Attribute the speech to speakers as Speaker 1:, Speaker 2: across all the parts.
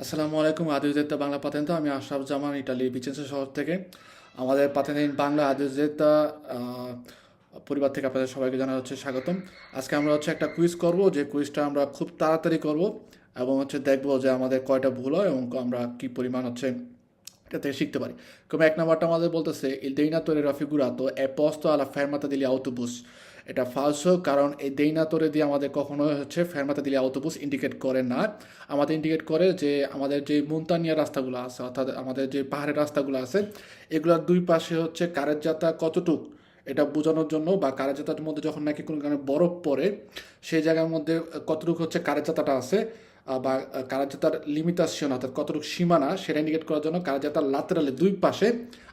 Speaker 1: আসসালামু আলাইকুম আদিউজেতা বাংলা পাতেন্তা। আমি আশরাফ জামান, ইটালি ভিচেন্সা শহর থেকে। আমাদের পাতেন্তা বাংলা আদিউজেতা পরিবার থেকে আপনাদের সবাইকে জানা হচ্ছে স্বাগতম। আজকে আমরা একটা কুইজ করব, যে কুইজটা আমরা খুব তাড়াতাড়ি করব এবং দেখবো যে আমাদের কয়টা ভুল হয় এবং আমরা কি পরিমাণ এটা থেকে শিখতে পারি। comme এক নাম্বারটা আমাদের বলতেছে il deinatore raffigurato è posto alla fermata degli autobus। এটা ফালসো, কারণ এই দেইনাতরে দিয়ে আমাদের কখনো ফেরমাতা দিলে autobus ইন্ডিকেট করে না। আমাদের ইন্ডিকেট করে যে আমাদের যে মুনতানিয়া রাস্তাগুলো আছে, অর্থাৎ আমাদের যে পাহাড়ের রাস্তাগুলো আছে, এগুলোর দুই পাশে কারের যাত্রা কতটুক এটা বোঝানোর জন্য, বা কারের যাত্রার মধ্যে যখন নাকি কোনো কারণে বরফ পড়ে সেই জায়গার মধ্যে কতটুকু কারের যাত্রাটা আছে, বা কারাজাতার লিমিটাশন অর্থাৎ কতটুকু সীমানা সেটা ইন্ডিকেট করার জন্য কারাজাতার লাতেরালে দুই পাশে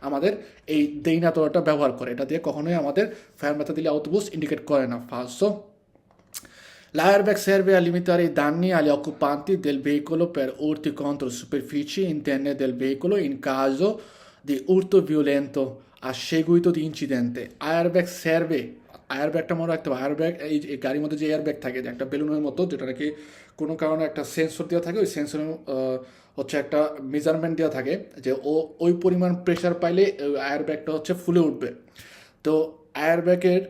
Speaker 1: আমাদের এই দেইনাতোরাটা ব্যবহার করে। এটা দিয়ে কখনোই আমাদের ফেরমাতা দিলে autobus ইন্ডিকেট করে না। ফালসো। L'airbag serve a limitare i danni agli occupanti del veicolo per urti contro superfici interne del veicolo in caso di urto violento a seguito di incidente. Airbag serve, এয়ারব্যাগটা মনে রাখতে হবে। এয়ারব্যাগ, এই গাড়ির মধ্যে যে airbag থাকে, যে একটা বেলুনের মতো, যেটা নাকি কোনো কারণে একটা সেন্সর দেওয়া থাকে, ওই সেন্সরের একটা মেজারমেন্ট দেওয়া থাকে যে ওই পরিমাণ প্রেশার পাইলে এয়ারব্যাগটা ফুলে উঠবে। তো এয়ারব্যাগের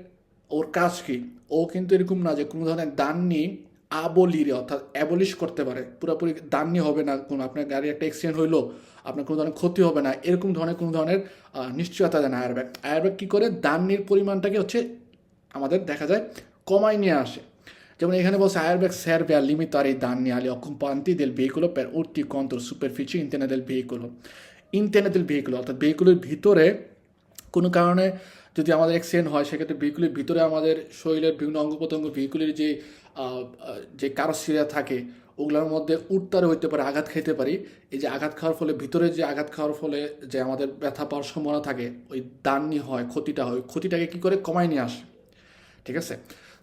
Speaker 1: ওর কাজ কি? ও কিন্তু এরকম না যে কোনো ধরনের দান্নি আবলিরে অর্থাৎ অ্যাবলিশ করতে পারে, পুরোপুরি দান্নি হবে না, কোনো আপনার গাড়ি একটা অ্যাক্সিডেন্ট হইলো আপনার কোনো ধরনের ক্ষতি হবে না, এরকম ধরনের কোনো ধরনের নিশ্চয়তা দেয় না এয়ারব্যাগ। এয়ারব্যাগ কী করে? দান্নির পরিমাণটাকে আমাদের দেখা যায় কমায় নিয়ে আসে। যেমন এখানে বলছে airbag serve a limitare i danni agli occupanti del veicolo per urti contro superfici interne del veicolo। ইন্টারনে del veicolo অর্থাৎ ভেহিকুলের ভিতরে কোনো কারণে যদি আমাদের অ্যাক্সিডেন্ট হয়, সেক্ষেত্রে ভেহিকুলের ভিতরে আমাদের শরীরের বিভিন্ন অঙ্গ প্রত্যঙ্গ, ভেহিকুলের যে কারোসিরা থাকে, ওগুলোর মধ্যে উত্তারে হইতে পারে, আঘাত খাইতে পারি। এই যে আঘাত খাওয়ার ফলে, ভিতরে যে আঘাত খাওয়ার ফলে যে আমাদের ব্যথা পাওয়ার সম্ভাবনা থাকে, ওই দান্নি হয়, ক্ষতিটা হয়, ক্ষতিটাকে কী করে কমায় নিয়ে আসে। ঠিক আছে?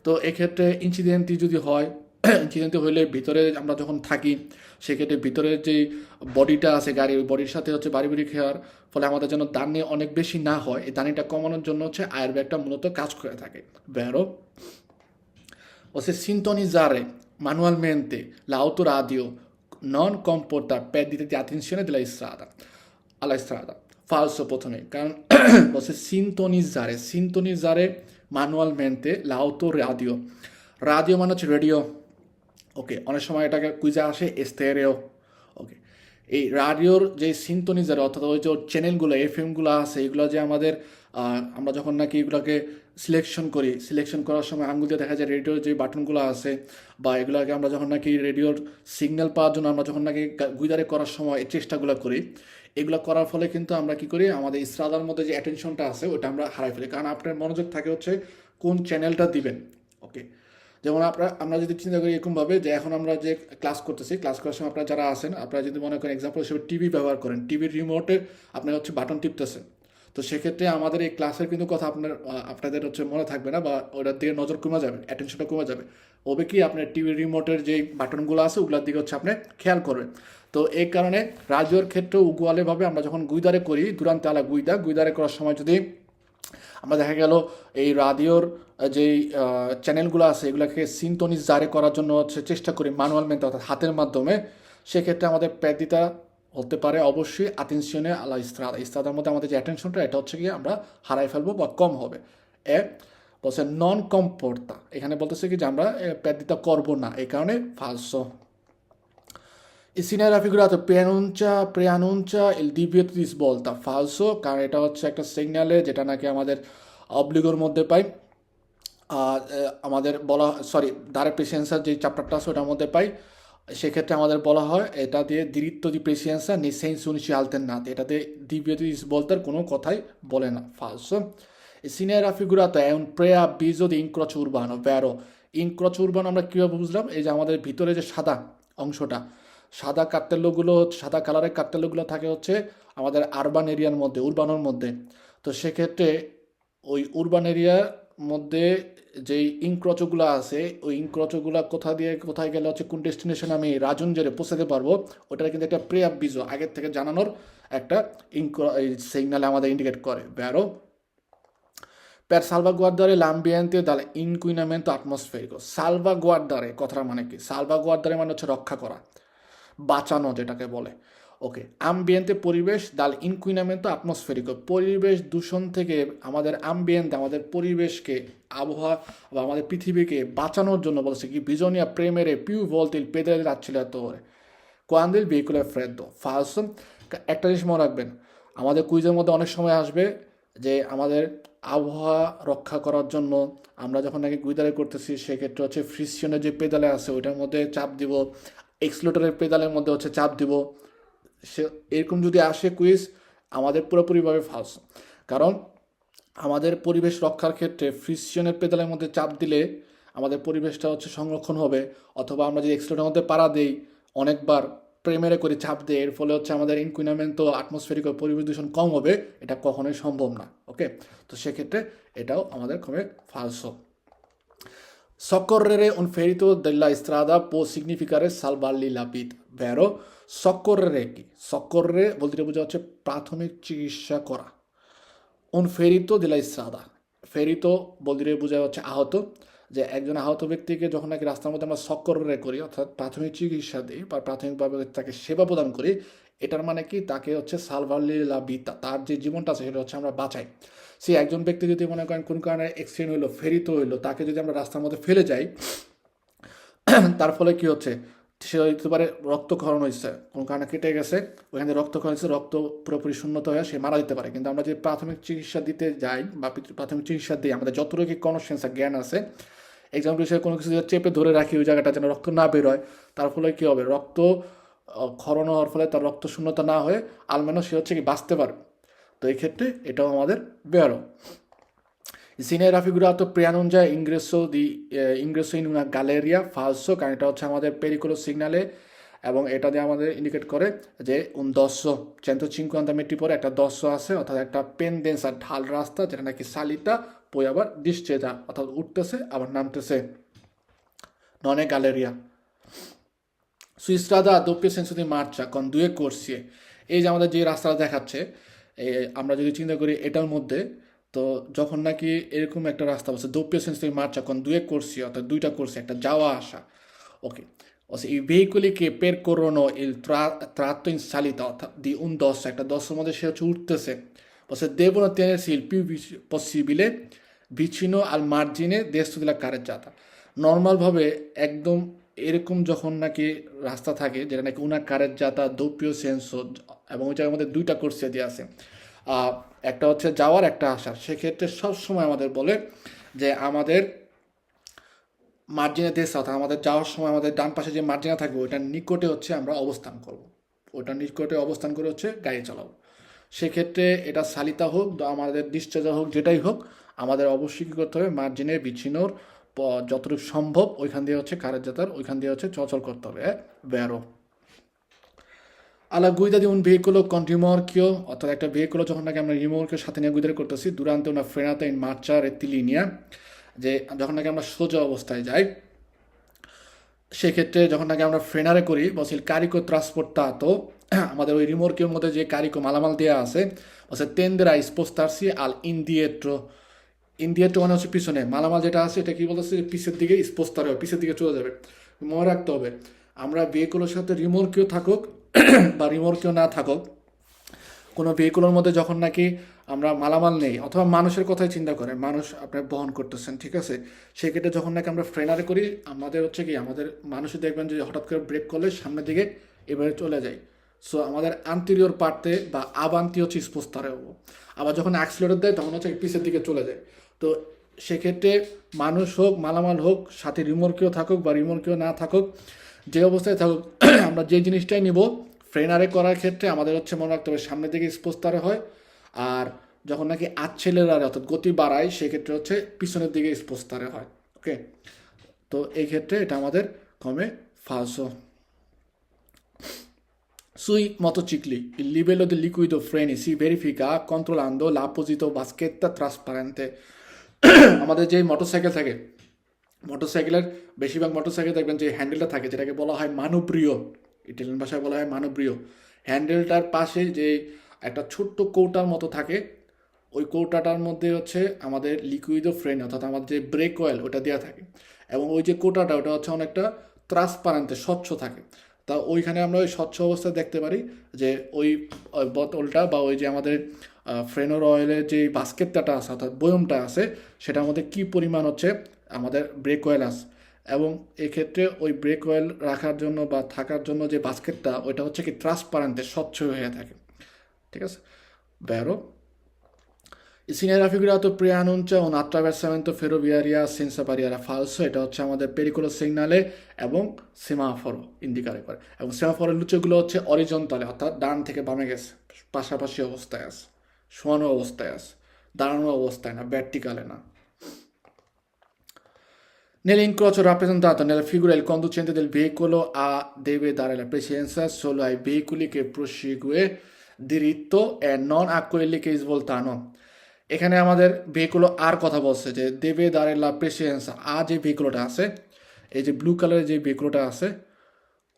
Speaker 1: তো এক্ষেত্রে ইনসিডেন্টটি যদি হয়, ইনসিডেন্টটি হইলে ভিতরে আমরা যখন থাকি, সেক্ষেত্রে ভিতরের যে বডিটা আছে গাড়ির, ওই বডির সাথে বাড়ি বাড়ি খাওয়ার ফলে আমাদের যেন দানি অনেক বেশি না হয়, এই দানিটা কমানোর জন্য এয়ারব্যাগটা মূলত কাজ করে থাকে। Vero? O se sintonizzare manualmente l'autoradio non comporta perdita di attenzione alla strada। ফালসো প্রথমে, কারণ বলছে সিন্তনিজারে manualmente l'autoradio। রাডিও মানে রেডিও। ওকে, অনেক সময় এটাকে কুইজে আসে স্টেরেও। ওকে, এই রাডিওর যে সিন্তনিজার অর্থাৎ ওই যে চ্যানেলগুলো, এফএমগুলো আছে, এগুলো যে আমাদের আমরা যখন নাকি এগুলোকে সিলেকশন করার সময় আঙ্গুল দিয়ে দেখা যায় রেডিওর যে বাটনগুলো আছে, বা এগুলোকে আমরা যখন নাকি রেডিওর সিগন্যাল পাওয়ার জন্য আমরা যখন নাকি গুইদারে করার সময় এই চেষ্টাগুলো করি, এগুলো করার ফলে কিন্তু আমরা কি করি, আমাদের ইসরাদার মধ্যে যে অ্যাটেনশনটা আছে ওটা আমরা হারাই ফেলি, কারণ আপনার মনোযোগ থাকে কোন চ্যানেলটা দিবেন। ওকে, যেমন আমরা যদি চিন্তা করি এরকমভাবে যে এখন আমরা যে ক্লাস করতেছি, ক্লাস করার সময় আপনারা যারা আছেন, আপনারা যদি মনে করেন এক্সাম্পল হিসেবে টিভি ব্যবহার করেন, টিভির রিমোটে আপনার বাটন টিপতেছেন, তো সেক্ষেত্রে আমাদের এই ক্লাসের কিন্তু কথা আপনাদের মনে থাকবে না, বা ওটার দিকে নজর কমে যাবে, অ্যাটেনশনটা কমে যাবে। হবে কি, আপনার টিভির রিমোটের যে বাটনগুলো আছে ওগুলোর দিকে আপনি খেয়াল করবেন। তো এই কারণে রাজুয়ার ক্ষেত্রে উগুয়ালেভাবে আমরা যখন গুইদারে করি, দুরান্তে আলা গুইদারে করার সময় যদি আমরা দেখা গেল এই রাডিওর যেই চ্যানেলগুলো আছে এগুলোকে সিনটনিস জারি করার জন্য চেষ্টা করি ম্যানুয়ালমেন্ট অর্থাৎ হাতের মাধ্যমে, সেক্ষেত্রে আমাদের প্যাদিটা হতে পারে অবশ্যই আতেনশনে আলা ইস্তাদার মধ্যে আমাদের যে অ্যাটেনশনটা এটা গিয়ে আমরা হারাই ফেলবো বা কম হবে। বলছে নন কম্পোর্তা, এখানে বলতেছে কি যে আমরা প্যাদিটা করবো না, এই কারণে ফালসো। Il segnale raffigurato preannuncia il divieto di svolta। ফালসো, কারণ এটা একটা সিগন্যালে যেটা নাকি আমাদের অবলিগোর মধ্যে পাই, আমাদের বলা, দারে প্রেসিয়েন্সার যে চ্যাপ্টারটা আছে ওটার মধ্যে পাই। সেক্ষেত্রে আমাদের বলা হয় এটা দিয়ে diritto di presidenza nei sensi unici alternati, এটাতে divieto di svoltaর কোনো কথাই বলে না। ফালসো। Il segnale raffigurato è un preavviso di incrocio urbano। Vero? incrocio urbano আমরা কীভাবে বুঝলাম? এই যে আমাদের ভিতরে যে সাদা অংশটা, সাদা কালারের কার্তেলগুলো থাকে আমাদের আরবান এরিয়ার মধ্যে, উরবানোর মধ্যে। তো সেক্ষেত্রে ওই উরবান এরিয়ার মধ্যে যেই ইনক্রচগুলো আছে, ওই ইনক্রচগুলো কোথায় গেলে কোন ডেস্টিনেশনে আমি রাজুঞ্জেরে পৌঁছাতে পারবো, ওটার কিন্তু একটা প্রে অ্যাভিজো আগের থেকে জানানোর একটা সিগন্যাল আমাদের ইন্ডিকেট করে। Barrow per salvaguardare l'ambiente dall'inquinamento atmosferico। সালভাগুয়ার্দারে কথাটা মানে কি? সালভাগুয়ার্দারে মানে রক্ষা করা, বাঁচানো যেটাকে বলে। ওকে, আম্বিয়েন্তে পরিবেশ, দাল ইনকুইনামেন্টো আটমসফেরিক, পরিবেশ দূষণ থেকে আমাদের আম্বিয়েন্তে, আমাদের পরিবেশকে, আবহাওয়া বা আমাদের পৃথিবীকে বাঁচানোর জন্য বলছে কি বিজনিয়া প্রেমেরে পিউ ভোল্টিল পেদেল acceleratore quando il veicolo è freddo falso। একটা জিনিস মনে রাখবেন, আমাদের কুইজের মধ্যে অনেক সময় আসবে যে আমাদের আবহাওয়া রক্ষা করার জন্য আমরা যখন নাকি গুইদারে করতেছি সেক্ষেত্রে হচ্ছে ফ্রিকশনের যে পেদালে আছে ওইটার মধ্যে চাপ দিব, এক্সিলারেটরের পেদালের মধ্যে হচ্ছে চাপ দিব, সে এরকম যদি আসে কুইজ আমাদের পুরোপুরিভাবে ফালস। কারণ আমাদের পরিবেশ রক্ষার ক্ষেত্রে ফ্রিকশনের পেদালের মধ্যে চাপ দিলে আমাদের পরিবেশটা হচ্ছে সংরক্ষণ হবে, অথবা আমরা যদি এক্সিলারেটরের মধ্যে পাড়া দেই অনেকবার প্রেমেরে করে চাপ দেয়, এর ফলে হচ্ছে আমাদের ইনকুইনামেন্টো আটমসফেরিক পরিবেশ দূষণ কম হবে, এটা কখনোই সম্ভব না। ওকে, তো সেক্ষেত্রে এটাও আমাদের খুবই ফালসো। Soccorrere un ferito della strada può significare salvargli la vita, vero? Soccorrere কি? Soccorrere বলতে বোঝা হচ্ছে প্রাথমিক চিকিৎসা করা। Un ferito della strada, ferito বলতে বোঝা হচ্ছে আহত, যে একজন আহত ব্যক্তিকে যখন নাকি রাস্তার মধ্যে আমরা সক্করে করি অর্থাৎ প্রাথমিক চিকিৎসা দিই বা প্রাথমিকভাবে তাকে সেবা প্রদান করি, এটার মানে কি তাকে হচ্ছে সালভারলি লা ভিতা, তার যে জীবনটা আছে সেটা হচ্ছে আমরা বাঁচাই। সে একজন ব্যক্তি যদি মনে করেন কোন কারণে অ্যাক্সিডেন্ট হইলো, ফেরিত হইলো, তাকে যদি আমরা রাস্তার মধ্যে ফেলে যাই তার ফলে কি হচ্ছে, সে হইতে পারে রক্তক্ষরণ হয়েছে, কোনো কারণে কেটে গেছে, ওইখানে রক্তক্ষরণ হয়েছে, রক্ত পুরোপুরি শূন্যতা হয়ে সে মারা যেতে পারে। কিন্তু আমরা যদি প্রাথমিক চিকিৎসা দিতে যাই বা প্রাথমিক চিকিৎসা দিই, আমাদের যতটুকু কনসেন্স জ্ঞান আছে, এক্সাম্পল হিসেবে কোনো কিছু চেপে ধরে রাখি ওই জায়গাটা যেন রক্ত না বেরোয়, তার ফলে কী হবে, রক্ত ক্ষরণ হওয়ার ফলে তার রক্ত শূন্যতা না হয়ে আলমেনো সে হচ্ছে কি বাঁচতে পারবে। তো এই ক্ষেত্রে এটাও আমাদের বেরো। সিনে রাফিগুরাতো প্রিয়ানুঞ্জা ইংরেসো ইন উনা গ্যালেরিয়া ফালসো, কারণ এটা হচ্ছে আমাদের পেরিকুলো সিগনালে এবং এটা দিয়ে আমাদের ইন্ডিকেট করে যে দশ 150 মিটার পরে একটা 10 আছে, অর্থাৎ একটা পেনডেন্সা ঢাল রাস্তা যেটা নাকি সালিটা পই আবার ডিসচেজা অর্থাৎ উঠতেছে আবার নামতেছে, ননে galleria. সুইস্ট্রাদা doppio senso di marcia con due corsie, এই যে আমাদের যে রাস্তাটা দেখাচ্ছে আমরা যদি চিন্তা করি এটার মধ্যে, তো যখন নাকি এরকম একটা রাস্তা বলছে doppio senso di marcia con due corsie অর্থাৎ দুইটা কোর্সি, একটা যাওয়া আসা। ওকে, i veicoli che percorrono il tratto in salita অর্থাৎ di un dosso, একটা দশের মধ্যে সে হচ্ছে উঠতেছে, devono tenersi il più possibile vicino al margine destro della carreggiata। নর্মালভাবে একদম এরকম যখন নাকি রাস্তা থাকে যেটা নাকি উনা কারেজ্জাতা doppio senso এবং ওই জায়গার মধ্যে দুইটা কোর্সে দিয়ে আছে, একটা হচ্ছে যাওয়ার একটা আসার, সেক্ষেত্রে সবসময় আমাদের বলে যে আমাদের মার্জিনে দেশ অর্থাৎ আমাদের যাওয়ার সময় আমাদের ডান পাশে যে মার্জিনা থাকবে ওইটার নিকটে হচ্ছে আমরা অবস্থান করব, ওইটার নিকটে অবস্থান করে হচ্ছে গাড়ি চালাবো। সেক্ষেত্রে এটা সালিতা হোক বা আমাদের ডিসচার্জা হোক যেটাই হোক, আমাদের অবশ্যই কী করতে হবে, মার্জিনে বিচ্ছিন্নর যতটুকু সম্ভব ওইখান দিয়ে হচ্ছে কারেজ্জাতার ওইখান দিয়ে হচ্ছে চলাচল করতে হবে। বেরো alla guida di un veicolo con rimorchio অর্থাৎ একটা ভেহিকল যখন নাকি আমরা রিমোর্কের সাথে নিয়ে গুইদারে করতেছি durante una frenata in marcia rettilinea, যে যখন নাকি আমরা সোজা অবস্থায় যাই সেক্ষেত্রে যখন নাকি আমরা ফ্রেনারে করি বলছি কারিকো ট্রান্সপোর্টাতো, আমাদের ওই রিমোর্কের মধ্যে যে কারিকো মালামাল দেওয়া আছে বলছে tenderà a spostarsi al indietro, ইন্ডিয়াটো মানে হচ্ছে পিছনে, মালামাল যেটা আছে এটা কি বলতেছে পিছের দিকে স্পোস্টার হবে, পিছের দিকে চলে যাবে। মনে রাখতে হবে আমরা ভেহিকলের সাথে রিমোর্কেও থাকুক বা রিমোর্কেও না থাকুক, কোনো ভেহিকলের মধ্যে যখন নাকি আমরা মালামাল নেই অথবা মানুষের কথাই চিন্তা করেন, মানুষ আপনার বহন করতেছেন, ঠিক আছে, সেক্ষেত্রে যখন নাকি আমরা ফ্রেনারে করি আমাদের হচ্ছে কি আমাদের মানুষই দেখবেন যে হঠাৎ করে ব্রেক করলে সামনের দিকে এবারে চলে যায়, সো আমাদের আন্টেরিয়র পার্টে বা আবান্তি হচ্ছে স্পোস্টারে হবো। আবার যখন অ্যাক্সিলারেটর দেয় তখন হচ্ছে পিছের দিকে চলে যায়। তো সেক্ষেত্রে মানুষ হোক মালামাল হোক সাথে রিমোর্কেও থাকুক বা রিমোর্কেও না থাকুক, যে অবস্থায় থাকুক আমরা যে জিনিসটাই নিব ফ্রেনারে করার ক্ষেত্রে আমাদের হচ্ছে মনে রাখতে হবে সামনের দিকে স্পোস্টারে হয়, আর যখন নাকি আচ্ছেলেরারে অর্থাৎ গতি বাড়ায় সেক্ষেত্রে হচ্ছে পিছনের দিকে স্পোস্টারে হয়। ওকে, তো এই ক্ষেত্রে এটা আমাদের কমে ফালসো। Sui motocicli, il livello del liquido freni si verifica controllando l'apposito vaschetta trasparente। আমাদের যে মোটরসাইকেল থাকে, মোটরসাইকেলের বেশিরভাগ মোটরসাইকেল দেখবেন যে হ্যান্ডেলটা থাকে যেটাকে বলা হয় মানুব্রিও, ইটালিয়ান ভাষায় বলা হয় মানুব্রিও। হ্যান্ডেলটার পাশে যে একটা ছোট্ট কৌটার মতো থাকে, ওই কৌটাটার মধ্যে হচ্ছে আমাদের লিকুইডো ফ্রেন অর্থাৎ আমাদের যে ব্রেক অয়েল ওটা দেওয়া থাকে, এবং ওই যে কৌটাটা ওটা হচ্ছে অনেকটা ট্রান্সপারেন্টে স্বচ্ছ থাকে, তা ওইখানে আমরা ওই স্বচ্ছ অবস্থায় দেখতে পারি যে ওই ওই বোতলটা বা ওই যে আমাদের ফ্রেনোর অয়েলের যে বাস্কেটটা আছে অর্থাৎ বয়মটা আছে সেটার মধ্যে কী পরিমাণ হচ্ছে আমাদের ব্রেক অয়েল আছে। এবং এক্ষেত্রে ওই ব্রেক অয়েল রাখার জন্য বা থাকার জন্য যে বাস্কেটটা ওইটা হচ্ছে কি ট্রান্সপারেন্টে স্বচ্ছ হয়ে থাকে, ঠিক আছে? Vero? Il segnale raffigurato preannuncia un attraversamento ferroviario senza barriera falso, এটা হচ্ছে আমাদের পেরিকুলার সিগনালে এবং সেমাফোর ইন্ডিকেট করে। এবং সেমাফোরের লুচেগুলো হচ্ছে অরিজন্টালে অর্থাৎ ডান থেকে বামে গেছে, পাশাপাশি অবস্থায় আছে, শোয়ানো অবস্থায় আছে, দাঁড়ানো অবস্থায় না, ভার্টিকালে না। Nell'incrocio rappresentato nella figura il conducente del veicolo deve dare la precedenza solo ai veicoli che prosegue diritto e non a quelli che svoltano. এখানে আমাদের ভেহিকুলো আর কথা বলছে যে দেবে দাঁড়ে লা প্রেসিডেন্সা যে ভেহিকুলোটা আছে, এই যে ব্লু কালারের যে ভেহিকুলোটা আছে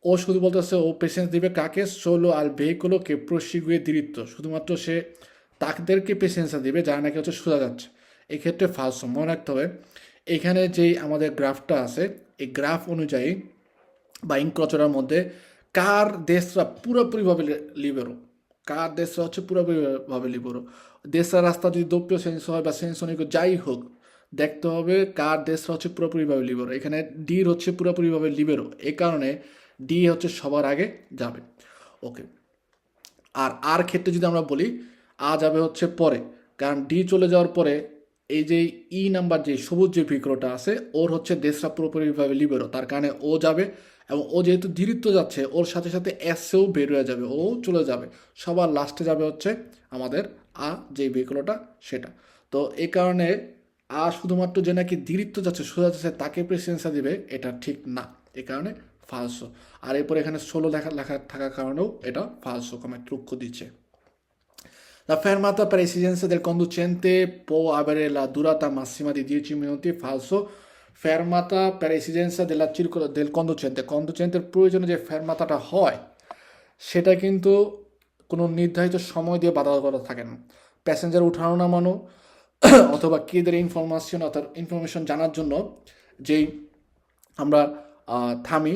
Speaker 1: ও শুধু বলতেছে ও প্রেসিডেন্স দিবে কাকে, সোলো আর ভেহিকুলো কে প্রসিগুয়ে দিরিত্ব, শুধুমাত্র সে তাদেরকে প্রেসিডেন্সা দিবে যারা নাকি হচ্ছে সোজা যাচ্ছে। এক্ষেত্রে ফালসো মনে রাখতে হবে এখানে যেই আমাদের গ্রাফটা আছে এই গ্রাফ অনুযায়ী বা ইনক্রচরের মধ্যে কার দেশরা পুরোপুরিভাবে লিবেরো, কার দেশরা হচ্ছে পুরোপুরিভাবে লিবেরো। দেশরা রাস্তা যদি দোপ্য সেন্স হয় বা সেন্সনিক যাই হোক দেখতে হবে কার দেশরা হচ্ছে পুরোপুরিভাবে লিবেরো। এখানে ডির হচ্ছে পুরোপুরিভাবে লিবেরো, এই কারণে ডি হচ্ছে সবার আগে যাবে। ওকে, আর ক্ষেত্রে যদি আমরা বলি যাবে হচ্ছে পরে, কারণ ডি চলে যাওয়ার পরে এই যে ই নাম্বার যে সবুজ যে ভেহিকলটা আছে ওর হচ্ছে দেশরা পুরোপুরিভাবে লিবেরো, তার কারণে ও যাবে। এবং ও যেহেতু ধীরিত্ব যাচ্ছে ওর সাথে সাথে এসেও বের হয়ে যাবে, ও চলে যাবে। সবার লাস্টে যাবে হচ্ছে আমাদের যে ভেহিকলটা সেটা। তো এই কারণে শুধুমাত্র যে নাকি ধীরিত্ব যাচ্ছে সোজা যাচ্ছে তাকে প্রেসিডেন্সা দিবে এটা ঠিক না, এই কারণে ফালসো। আর এরপর এখানে 16 লেখা থাকার কারণেও এটা ফালসো, কমে ট্রুক্কো দিচ্ছে। La fermata per esigenze del conducente può avere la durata massima di 10 minuti, falso. Fermata per esigenza del conducente, কন্ডুচেন্টের প্রয়োজনে যে ফেরমাতাটা হয় সেটা কিন্তু কোনো নির্ধারিত সময় দিয়ে বাধা করা থাকে না। প্যাসেঞ্জার উঠানো নামানো অথবা কিদের ইনফরমেশন জানার জন্য যেই আমরা থামি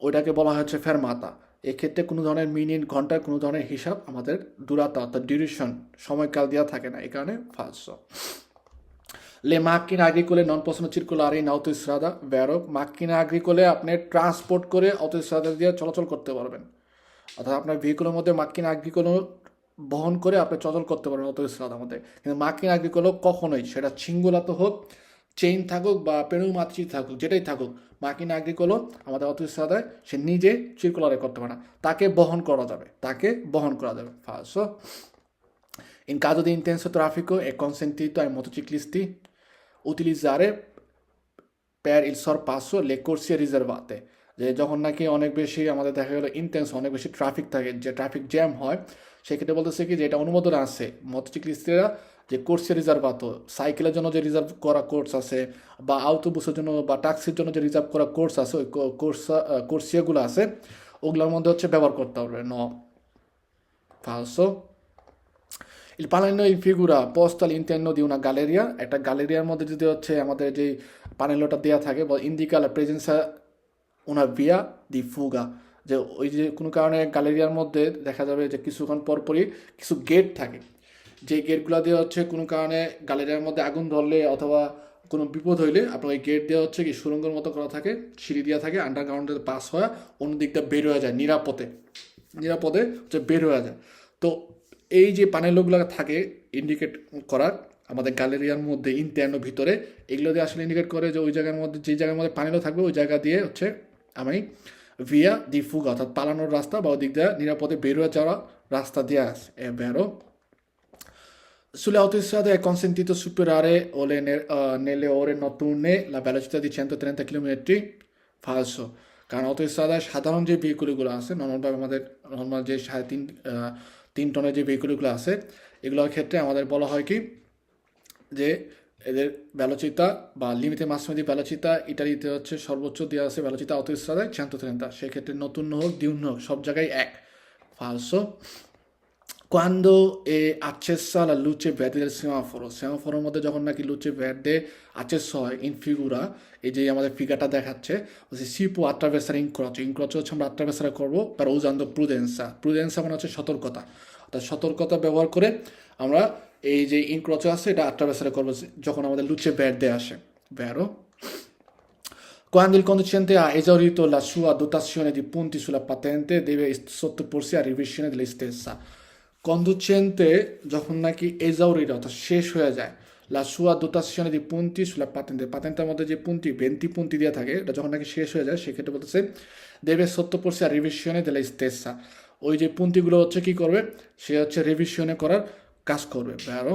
Speaker 1: ওইটাকে বলা হচ্ছে ফেরমাতা। এক্ষেত্রে কোনো ধরনের মিনিট ঘন্টার কোনো ধরনের হিসাব আমাদের দূরতা অর্থাৎ ডিউরেশন সময়কাল দেওয়া থাকে না, এই কারণে ফালসো। Le macchine agricole non possono circolare in autostrada, vero? macchine agricole আপনি ট্রান্সপোর্ট করে অটোস্ট্রাদা দিয়ে চলাচল করতে পারবেন, অর্থাৎ আপনার ভেহিকুলের মধ্যে মাক্কিন আগ্রিকোলো বহন করে আপনি চলাচল করতে পারবেন অটোস্ট্রাদার মধ্যে। কিন্তু মাক্কিন আগ্রিকোলো কখনোই, সেটা সিঙ্গুলাতে হোক, চেইন থাকুক বা পেনুমাত্রি থাকুক, যেটাই থাকুক, মাকিন আগ্রিকোলো আমাদের অটোস্ট্রাদায় সে নিজে সার্কুলারে করতে পারে না, তাকে বহন করা যাবে, falso. In caso di intenso traffico è consentito ai motociclisti utilizzare per il sorpasso le corsie riservate, যে যখন নাকি অনেক বেশি আমাদের দেখা গেলো ইন্টেন্স অনেক বেশি ট্রাফিক থাকে, যে ট্রাফিক জ্যাম হয়, সেক্ষেত্রে বলতেছে কি যে এটা অনুমোদন আছে মোটরসাইক্লিস্টরা যে কোর্সে রিজার্ভাতো, সাইকেলের জন্য যে রিজার্ভ করা কোর্স আছে বা আউটোবুসের জন্য বা ট্যাক্সির জন্য যে রিজার্ভ করা কোর্স আছে ওই কোর্সিয়াগুলো আছে ওগুলোর মধ্যে হচ্ছে ব্যবহার করতে পারবে। falso. Il panello in figura posto all'interno di una galleria, একটা গ্যালারিয়ার মধ্যে যদি হচ্ছে আমাদের যে প্যানেলটা দেওয়া থাকে বা indica la presenza una via di fuga, যে ওই যে কোনো কারণে গ্যালারিয়ার মধ্যে দেখা যাবে যে কিছুক্ষণ পরপরই কিছু গেট থাকে, যে গেটগুলো দিয়ে হচ্ছে কোনো কারণে গ্যালারিয়ার মধ্যে আগুন ধরলে অথবা কোনো বিপদ হইলে আপনার ওই গেট দেওয়া হচ্ছে কি সুড়ঙ্গের মতো করা থাকে, সিঁড়ি দেওয়া থাকে, আন্ডারগ্রাউন্ডে পাস হয়ে অন্য দিকটা বের হয়ে যায় নিরাপদে হচ্ছে বের হয়ে যায়। তো এই যে প্যানেলগুলো থাকে ইন্ডিকেট করার আমাদের গ্যালারিয়ার মধ্যে ইন্টারনো ভিতরে, এগুলো দিয়ে আসলে ইন্ডিকেট করে যে ওই জায়গার মধ্যে যে জায়গার মধ্যে প্যানেলও থাকবে ওই জায়গা দিয়ে হচ্ছে আমি ভিয়া দি ফুগা অর্থাৎ পালানোর রাস্তা বা ওই দিক দিয়ে নিরাপদে বের হয়ে যাওয়ার রাস্তা দিয়ে আসে। বেরো Sulle autostrade è consentito superare nelle ore notturne la velocità di 130 km, falso. কারণ অটোস্ট্রাদায় সাধারণ যে ভেহিকুলগুলো আছে নর্মালভাবে আমাদের নর্মাল যে 3.5 টনের যে ভেহিকুলগুলো আছে এগুলোর ক্ষেত্রে আমাদের বলা হয় কি যে এদের velocità বা লিমিটে মাসিমা দি velocità ইটালিতে হচ্ছে সর্বোচ্চ দেওয়া আছে velocità autostradaয় 130, সেক্ষেত্রে নতুন হোক দিউন হোক সব জায়গায় এক, falso. Quando accessa la luce verde del semaforo, সেমাফোরের মধ্যে যখন নাকি luce verde accesso হয় ইন ফিগুরা, এই যে আমাদের ফিগারটা দেখাচ্ছে, si può attraversare incrocio, incrocio হচ্ছে আমরা attraversare করবো per usando prudenza, prudenza মানে হচ্ছে সতর্কতা, অর্থাৎ সতর্কতা ব্যবহার করে আমরা এই যে ইনক্রোচো আছে এটা attraversare করবো যখন আমাদের luce verde আসে, vero? Quando il conducente ha esaurito la sua dotazione di punti sulla patente, deve sottoporsi a revisione della stessa. Conducente যখন নাকি এজাউরিট অর্থাৎ শেষ হয়ে যায়, la sua dotazione di punti sulla patente, পাতেন্টের মধ্যে যে পুন্টি 20 পুন্টি দিয়ে থাকে, এটা যখন নাকি শেষ হয়ে যায় সেক্ষেত্রে বলতেছে deve sottoporsi a revisione della stessa, ওই যে পুন্তিগুলো হচ্ছে কি করবে, সে হচ্ছে রিভিশনে করার কাজ করবে, vero?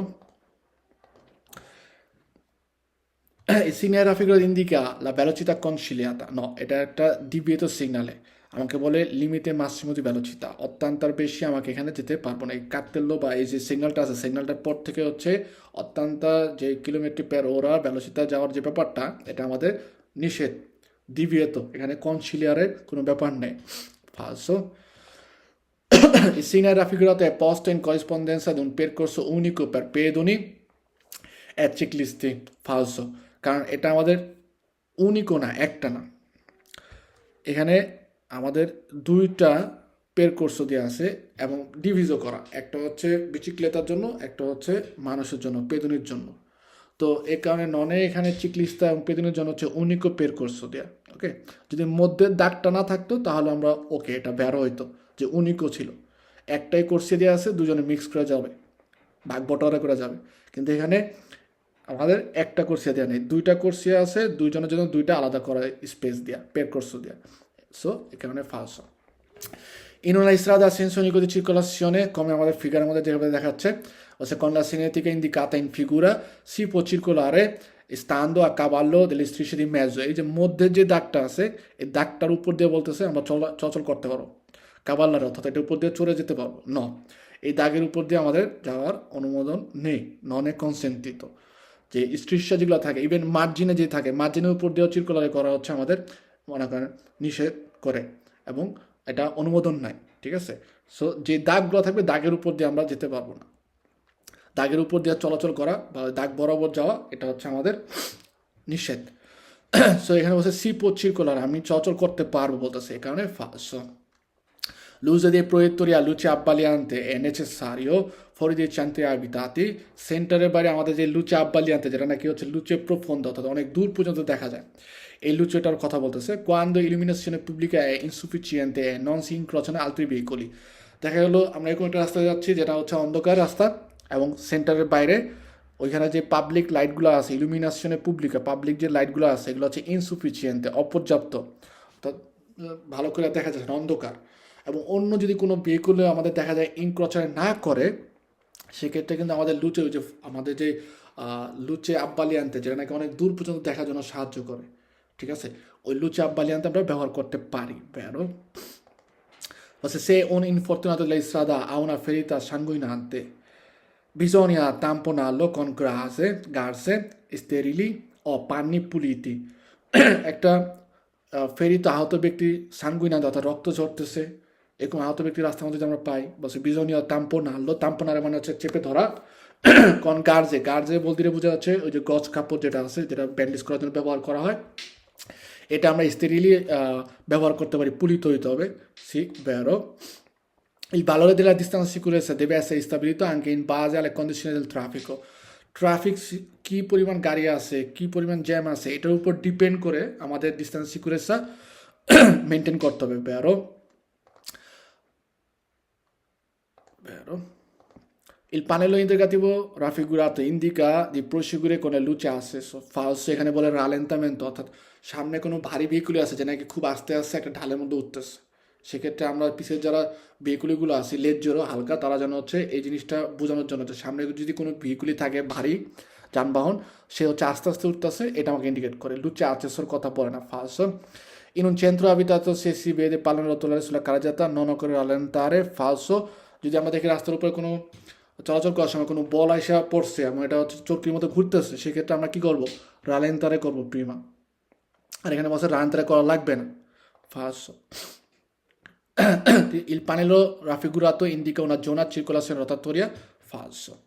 Speaker 1: Il segnale raffigurato indica la velocità conciliata. No, এটা একটা ডিভিয়েটো সিগনালে আমাকে বলে লিমিটে মাসিমো দি ভেলোসিটা, অত্যন্তার বেশি আমাকে এখানে যেতে পারবো না। এই কার্তেল্লো বা এই যে সিগন্যালটা আছে, সিগন্যালটার পর থেকে হচ্ছে অত্যন্তা যে কিলোমিটার পের ওরা ভেলোসিটা যাওয়ার যে ব্যাপারটা, এটা আমাদের নিষেধ, ডিভিয়েতো, এখানে কনসিলিয়ারের কোনো ব্যাপার নেই। ফালসো। Il segnale raffigurato è posto in corrispondenza di un percorso unico per pedoni e ciclisti. Falso. কারণ এটা আমাদের উনিকো না, একটা না, এখানে আমাদের দুইটা পেরকোর্স দিয়ে আছে এবং ডিভিজও করা, একটা হচ্ছে বিচিক্লেতার জন্য, একটা হচ্ছে মানুষের জন্য, পেদুনির জন্য। তো এই কারণে ননে এখানে চিকলিস্তা এবং পেদুনির জন্য হচ্ছে উনিকো পেরকোর্স দেওয়া। ওকে, যদি মধ্যের দাগটা না থাকতো তাহলে আমরা ওকে এটা বেরো হইতো যে উনিকো ছিল, একটাই কোর্সে দেওয়া আছে, দুজনে মিক্স করা যাবে, ভাগ বটোয়ারা করা যাবে, কিন্তু এখানে আমাদের একটা কোর্সিয়া দেওয়া নেই, দুইটা কোর্সিয়া আছে, দুইজনের জন্য দুইটা আলাদা করা স্পেস দেওয়া, পেরকোর্স দেওয়া, সো এই কারণে ফালসো। In una strada a senso unico di circolazione, come আমাদের ফিগারের মধ্যে যেভাবে দেখাচ্ছে, con la segnaletica indicata in figura si può circolare stando a cavallo delle strisce di mezzo, এই যে মধ্যে যে দাগটা আছে এই দাগটার উপর দিয়ে বলতেছে আমরা চলাচল করতে পারবো, কাবাল্লার অর্থাৎ এটার উপর দিয়ে চলে যেতে পারবো, ন এই দাগের উপর দিয়ে আমাদের যাওয়ার অনুমোদন নেই, ননে কনসেন্টিত। যে স্ট্রিশা যেগুলো থাকে, ইভেন মার্জিনে যে থাকে, মার্জিনের উপর দিয়েও চিরকুলারে করা হচ্ছে আমাদের মনে করেন নিষেধ করে এবং এটা অনুমোদন নাই, ঠিক আছে? সো যে দাগগুলো থাকবে দাগের উপর দিয়ে আমরা যেতে পারবো না, দাগের উপর দিয়ে চলাচল করা বা দাগ বরাবর যাওয়া এটা হচ্ছে আমাদের নিষেধ। সো এখানে বলছে সি পো চিরকুলার, আমি চলাচল করতে পারবো বলতেছে, এই কারণে ফালসো। L'uso dei proiettori a luce abbagliante è necessario fuori dei centri abitati, সেন্টারের বাইরে আমাদের যে লুচে আব্বালিয়ান্তে, যেটা নাকি হচ্ছে লুচে প্রফন্দ অর্থাৎ অনেক দূর পর্যন্ত দেখা যায়, এই লুচেটার কথা বলতেছে। Quando illuminazione pubblica è insufficiente e non si incrociano altri veicoli, দেখা গেলো আমরা এরকম একটা রাস্তায় যাচ্ছি যেটা হচ্ছে অন্ধকার রাস্তা এবং সেন্টারের বাইরে ওইখানে যে পাবলিক লাইটগুলো আছে, ইলুমিনাশনে পুবলিকা, পাবলিক যে লাইটগুলো আছে এগুলো হচ্ছে ইনসুফিসিয়েন্টে, অপর্যাপ্ত, অর্থাৎ ভালো করে দেখা যাচ্ছে না, অন্ধকার, এবং অন্য যদি কোনো ভেহিকুলে আমাদের দেখা যায় ইনক্রচার না করে, সেক্ষেত্রে কিন্তু আমাদের লুচে ওই যে আমাদের যে লুচে আব্বালিয়ান্তে, যেটা নাকি অনেক দূর পর্যন্ত দেখার জন্য সাহায্য করে, ঠিক আছে, ওই লুচে আব্বালিয়ান্তে আমরা ব্যবহার করতে পারি, vero? Se un infortunato della strada ha una ferita sanguinante, bisogna tamponarlo con garze sterili o panni puliti. একটা ফেরিত আহত ব্যক্তি সানগুইনান্ত অর্থাৎ রক্ত ঝরতেছে, এরকম আহত ব্যক্তির রাস্তার মধ্যে আমরা পাই, বলছে বিজনীয় তাম্পনাল্লো, তাম্পনারে মানে হচ্ছে চেপে ধরা, কন গার্জে, গার্জে বলতে বোঝা যাচ্ছে ওই যে গজ কাপড় যেটা আছে, যেটা ব্যান্ডেজ করার জন্য ব্যবহার করা হয়, এটা আমরা স্টেরিলি ব্যবহার করতে পারি, পুলিত হইতে হবে, C vero? Il valore della distanza di sicurezza deve essere stabilito anche in base alle condizioni del traffico. Traffic কী পরিমাণ গাড়ি আছে, কী পরিমাণ জ্যাম আছে, এটার উপর ডিপেন্ড করে আমাদের ডিস্টেন্স সিকিউরেন্সা মেনটেন করতে হবে, vero? Il pannello indicativo raffigurato indica di proseguire con le luci acceso, falso, এখানে বলে রালেন্টামেন্ট, অর্থাৎ সামনে কোনো ভারী ভেহিকুলি আছে যে নাকি খুব আস্তে আস্তে একটা ঢালের মধ্যে উঠতেছে, সেক্ষেত্রে আমরা পিছিয়ে যারা ভেহিকুলিগুলো আছে লেজ্জেরও হালকা, তারা যেন হচ্ছে এই জিনিসটা বোঝানোর জন্য যে সামনে যদি কোনো ভেহিকুলি থাকে ভারী যানবাহন, সে হচ্ছে আস্তে আস্তে উঠতেছে, এটা আমাকে ইন্ডিকেট করে, লুচে আচেসর কথা পড়ে না, falso. In un centro abitato se si vede pallone rotolare sulla carreggiata non occorre rallentare, falso. যদি আমরা দেখি রাস্তার উপরে কোনো চলাচল করার সময় কোনো বল আইসা পড়ছে এবং এটা হচ্ছে চক্রির মতো ঘুরতেছে, সেক্ষেত্রে আমরা কী করবো, রালেন্তারে করবো প্রিমা, আর এখানে বলছে রালেন্তারে করা লাগবে না, falso. Il panello raffigurato indica una zona a circolazione rotatoria falso.